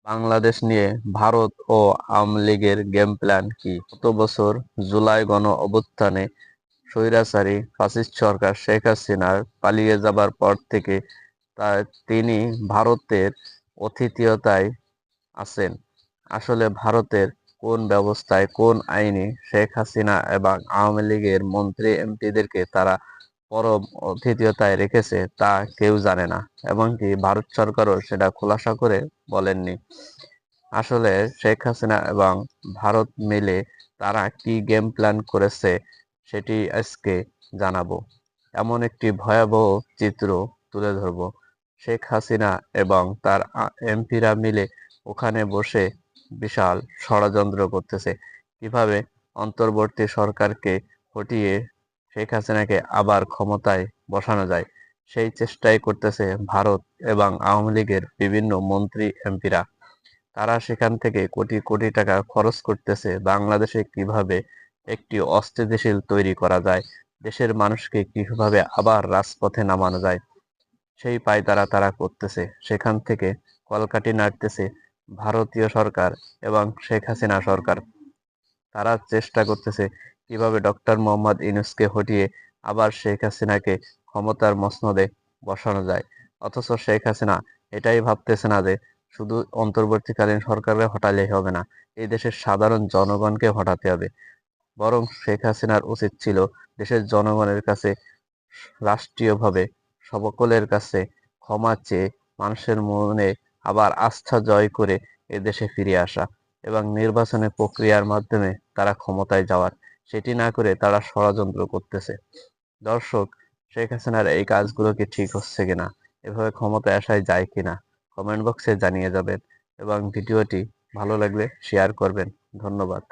বাংলাদেশ নিয়ে ভারত ও আওয়ামী লীগের game plan কি? গত বছর জুলাই গণ অভ্যুত্থানে স্বৈরাচারী ফ্যাসিস্ট সরকার শেখ হাসিনার পালিয়ে যাবার পর থেকে তিনি ভারতের আতিথেয়তায় আছেন। আসলে ভারতের কোন ব্যবস্থায়, কোন আইনে শেখ হাসিনা এবং আওয়ামী লীগের মন্ত্রী এমপিদেরকে তারা পরম আতিথেয়তায় রেখেছে তা কেউ জানে না, এমনকি ভারত সরকারও সেটা খোলাসা করে বলেননি। আসলে শেখ হাসিনা এবং ভারত মিলে তারা কি গেম প্ল্যান করেছে সেটি আজকে জানাবো। এমন একটি ভয়াবহ চিত্র তুলে ধরবো। শেখ হাসিনা এবং তার এমপিরা মিলে ওখানে বসে বিশাল ষড়যন্ত্র করতেছে, কিভাবে অন্তর্বর্তী সরকারকে হটিয়ে শেখ হাসিনাকে আবার ক্ষমতায় বসানো যায়, সেই চেষ্টাই করতেছে ভারত এবং আওয়ামী লীগের বিভিন্ন মন্ত্রী এমপিরা। তারা সেখান থেকে কোটি কোটি টাকা খরচ করতেছে বাংলাদেশে কিভাবে একটি অস্থিতিশীল তৈরি করা যায়, দেশের মানুষকে কিভাবে আবার রাজপথে নামানো যায়, সেই পায়তারা তারা করতেছে। সেখান থেকে কলকাঠি নাড়তেছে ভারতীয় সরকার এবং শেখ হাসিনা সরকার। তারা চেষ্টা করতেছে কিভাবে ডক্টর মোহাম্মদ ইউনূসকে হটিয়ে আবার শেখ হাসিনাকে ক্ষমতার মসনদে বসানো যায়। অথচ শেখ হাসিনা এটাই ভাবতেছে না যে শুধু অন্তর্বর্তীকালীন সরকারে হটালেই হবে না, এই দেশের সাধারণ জনগণকে হটাতে হবে। বরং শেখ হাসিনার উচিত ছিল দেশের জনগণের কাছে রাষ্ট্রীয়ভাবে সকলের কাছে ক্ষমা চেয়ে মানুষের মনে আবার আস্থা জয় করে এদেশে ফিরে আসা এবং নির্বাচনের প্রক্রিয়ার মাধ্যমে তারা ক্ষমতায় যাওয়ার। সেটি না করে তারা ষড়যন্ত্র করতেছে। দর্শক, শেখ হাসিনার এই কাজগুলো কি ঠিক হচ্ছে কিনা, এভাবে ক্ষমতায় আসায় যায় কিনা, কমেন্ট বক্সে জানিয়ে যাবেন এবং ভিডিওটি ভালো লাগলে শেয়ার করবেন। ধন্যবাদ।